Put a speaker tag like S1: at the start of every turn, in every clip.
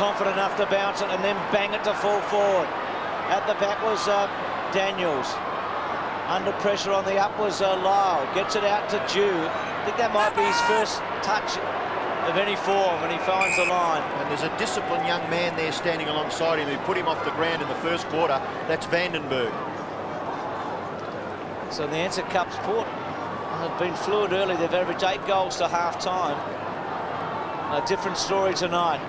S1: confident enough to bounce it and then bang it to full forward. At the back was Daniels. Under pressure on the up was Lyle. Gets it out to Dew. I think that might be his first touch of any form when he finds the line.
S2: And there's a disciplined young man there standing alongside him who put him off the ground in the first quarter. That's Vandenberg.
S1: So the Ansett Cup's Port have been fluid early. They've averaged 8 goals to half-time. A different story tonight.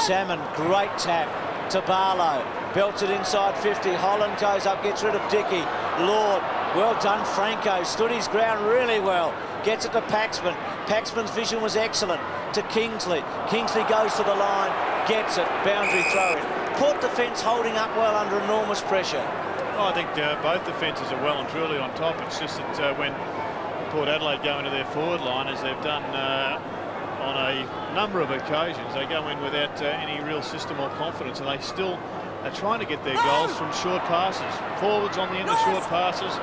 S1: Salmon, great tap to Barlow. Belts it inside 50. Holland goes up, gets rid of Dickey. Lord, well done. Franco stood his ground really well. Gets it to Paxman. Paxman's vision was excellent. To Kingsley. Kingsley goes to the line, gets it. Boundary throw in. Port defence holding up well under enormous pressure.
S3: Oh, I think both defences are well and truly on top. It's just that when Port Adelaide go into their forward line, as they've done on a number of occasions, they go in without any real system or confidence, and they still are trying to get their goals from short passes. Forwards on the end of short passes,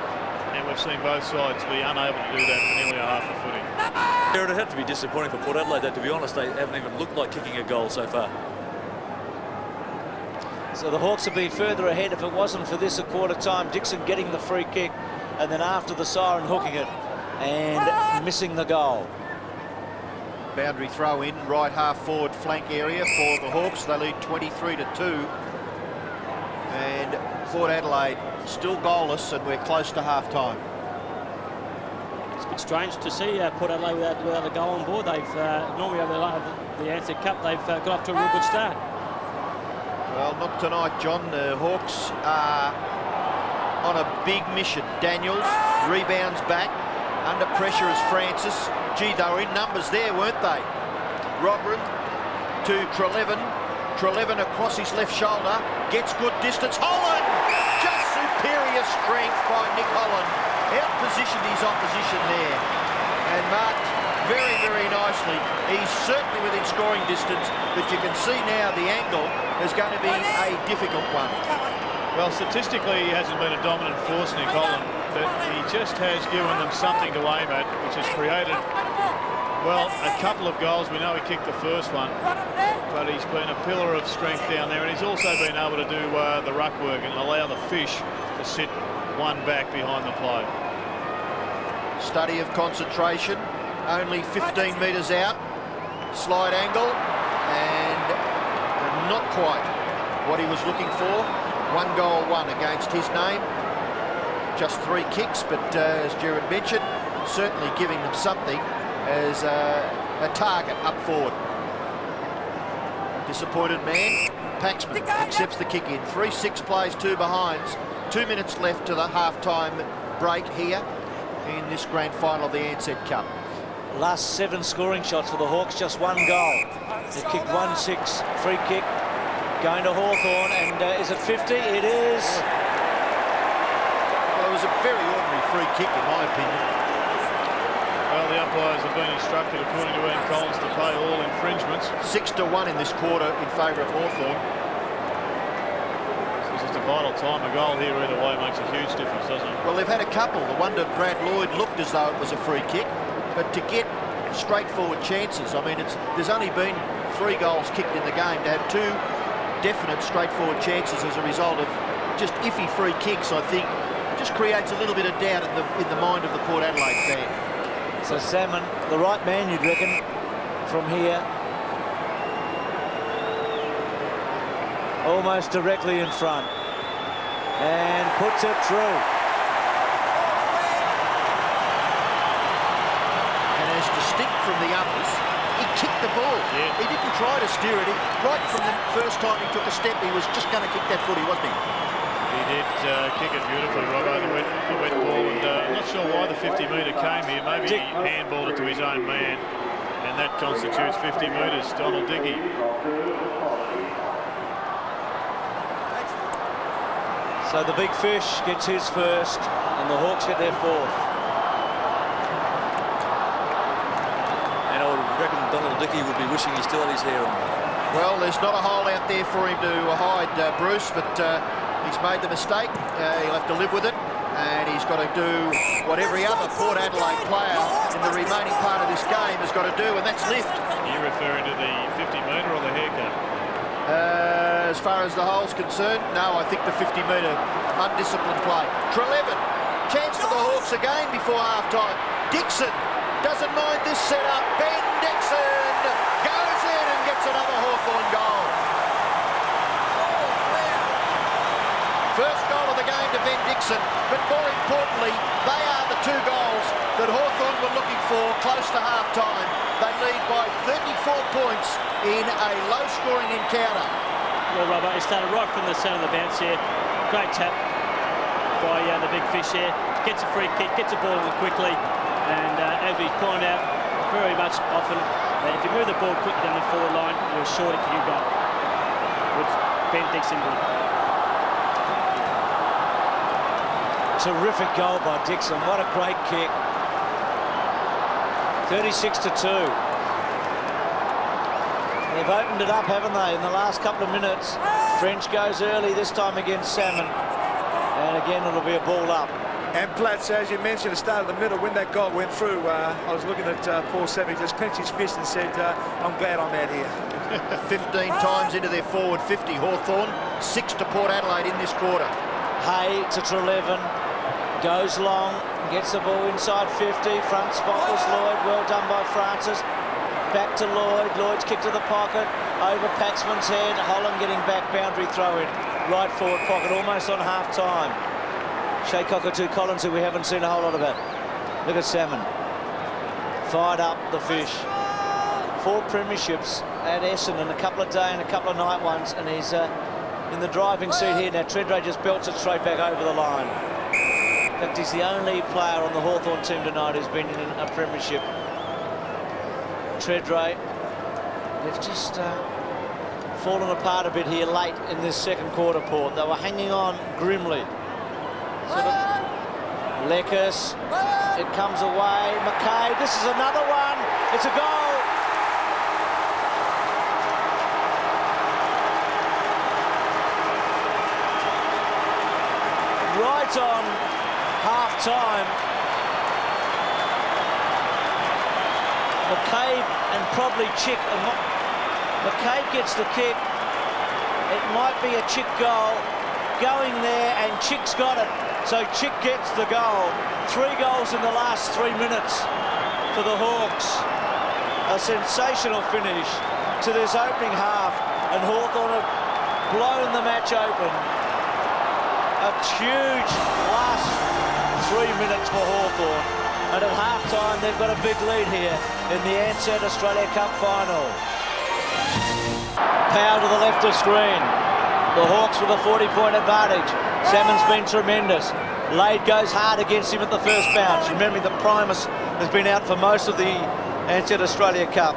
S3: and we've seen both sides be unable to do that for nearly a half a footing.
S4: It would have to be disappointing for Port Adelaide, that, to be honest, they haven't even looked like kicking a goal so far.
S1: So the Hawks would be further ahead if it wasn't for this at quarter time. Dixon getting the free kick, and then after the siren hooking it and missing the goal.
S2: Boundary throw in, right half forward flank area for the Hawks. They lead 23-2. And Port Adelaide still goalless, and we're close to half-time.
S5: It's a bit strange to see Port Adelaide without a goal on board. They've normally over the Ansett Cup, they've got off to a real good start.
S2: Well, not tonight, John. The Hawks are on a big mission. Daniels rebounds back. Under pressure is Francis. Gee, they were in numbers there, weren't they? Roderick to Trelevin. Trelevin across his left shoulder. Gets good distance. Holland! Just superior strength by Nick Holland. Out-positioned his opposition there. And marked very, very nicely. He's certainly within scoring distance, but you can see now the angle is going to be a difficult one.
S3: Well, statistically, he hasn't been a dominant force, Nick Holland, but he just has given them something to aim at, which has created, well, a couple of goals. We know he kicked the first one, but he's been a pillar of strength down there, and he's also been able to do the ruck work and allow the fish to sit one back behind the play.
S2: Study of concentration, only 15 metres out, slide angle, and not quite what he was looking for. 1 goal, 1 against his name. Just 3 kicks, but as Gerard mentioned, certainly giving them something as a target up forward. Disappointed man. Paxman accepts the kick in. 3-6 plays, 2 behinds. 2 minutes left to the half-time break here in this grand final of the Ansett Cup.
S1: Last 7 scoring shots for the Hawks, just 1 goal. They kicked 1-6, free kick, going to Hawthorn, and is it 50? It is.
S2: Well, it was a very ordinary free kick, in my opinion.
S3: Well, the umpires have been instructed, according to Ian Collins, to pay all infringements.
S2: 6-1 in this quarter in favour of Hawthorn.
S3: This is a vital time. A goal here either way makes a huge difference, doesn't it?
S2: Well, they've had a couple. The one to Brad Lloyd looked as though it was a free kick, but to get straightforward chances, I mean, there's only been 3 goals kicked in the game. To have 2 definite straightforward chances as a result of just iffy free kicks, I think, just creates a little bit of doubt in the mind of the Port Adelaide fan.
S1: So Salmon, the right man, you'd reckon, from here. Almost directly in front. And puts it through.
S2: And as distinct from the others, he kicked the ball.
S3: Yeah.
S2: He didn't try to steer it. Right from the first time he took a step, he was just going to kick that footy, wasn't he?
S3: He did kick it beautifully, Robbo, the wet ball. And I'm not sure why the 50-metre came here. Maybe he handballed it to his own man, and that constitutes 50 metres. Donald Dickey.
S1: So the big fish gets his first, and the Hawks get their 4th.
S4: And I would reckon Donald Dickey would be wishing he still had his hair on.
S2: Well, there's not a hole out there for him to hide, Bruce, but he's made the mistake. He'll have to live with it, and he's got to do what every other Port Adelaide player in the remaining part of this game has got to do, and that's lift.
S3: Are you referring to the 50-metre or the haircut?
S2: far as the hole's concerned? No, I think the 50-metre undisciplined play. Treleaven, chance for the Hawks again before half-time. Dixon doesn't mind this setup. Ben Dixon goes in and gets another Hawthorn goal. First goal of the game to Ben Dixon, but more importantly, they are the 2 goals that Hawthorn were looking for close to half-time. They lead by 34 points in a low-scoring encounter.
S5: Well, Robbo, he started right from the centre of the bounce here. Great tap by the big fish here. Gets a free kick, gets a ball in quickly, and as we point out very much often, if you move the ball quickly down the forward line, you're sure to kick a goal, which Ben Dixon did.
S1: Terrific goal by Dixon. What a great kick. 36-2. They've opened it up, haven't they, in the last couple of minutes. French goes early, this time against Salmon. And again, it'll be a ball up.
S6: And Platts, as you mentioned, at the start of the middle, when that goal went through, I was looking at Paul Savage, just clenched his fist and said, I'm glad I'm out here.
S2: 15 times into their forward 50, Hawthorn. 6 to Port Adelaide in this quarter.
S1: Hay to Treleaven. Goes long, gets the ball inside 50. Front spot was Lloyd. Well done by Francis. Back to Lloyd. Lloyd's kick to the pocket. Over Paxman's head. Holland getting back. Boundary throw in. Right forward pocket. Almost on half time. Shea Cockatoo Collins, who we haven't seen a whole lot about. Look at Salmon. Fired up the fish. 4 premierships at Essendon. A couple of day and a couple of night ones. And he's in the driving seat here. Now Treadray just belts it straight back over the line. In fact, he's the only player on the Hawthorn team tonight who's been in a premiership. Treadray, they've just fallen apart a bit here late in this second quarter, Port. They were hanging on grimly. Sort of Leckers, it comes away. McCabe, this is another one. It's a goal. Right on half-time. McCabe and probably Chick. McCabe gets the kick. It might be a Chick goal. Going there, and Chick's got it. So Chick gets the goal. 3 goals in the last 3 minutes for the Hawks. A sensational finish to this opening half, and Hawthorn have blown the match open. A huge last 3 minutes for Hawthorn, and at half-time they've got a big lead here in the Ansett Australia Cup final. Power to the left of screen. The Hawks with a 40-point advantage. Salmon's been tremendous. Lade goes hard against him at the first bounce. Remembering that Primus has been out for most of the Ansett Australia Cup.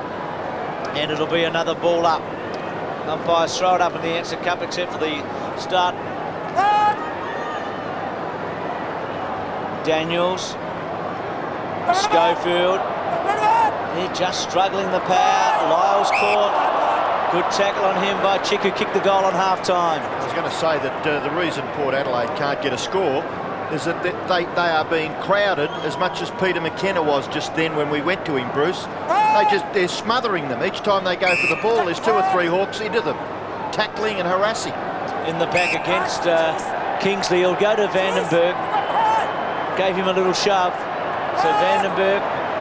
S1: And it'll be another ball up. Umpires throw it up in the Ansett Cup except for the start. Daniels. Schofield. They're just struggling the power. Lyle's caught. Good tackle on him by Chick, who kicked the goal on half-time.
S2: I was going to say that the reason Port Adelaide can't get a score is that they are being crowded as much as Peter McKenna was just then when we went to him, Bruce. They're smothering them. Each time they go for the ball, there's 2 or 3 Hawks into them, tackling and harassing.
S1: In the back against Kingsley, he'll go to Vandenberg. Gave him a little shove. So Vandenberg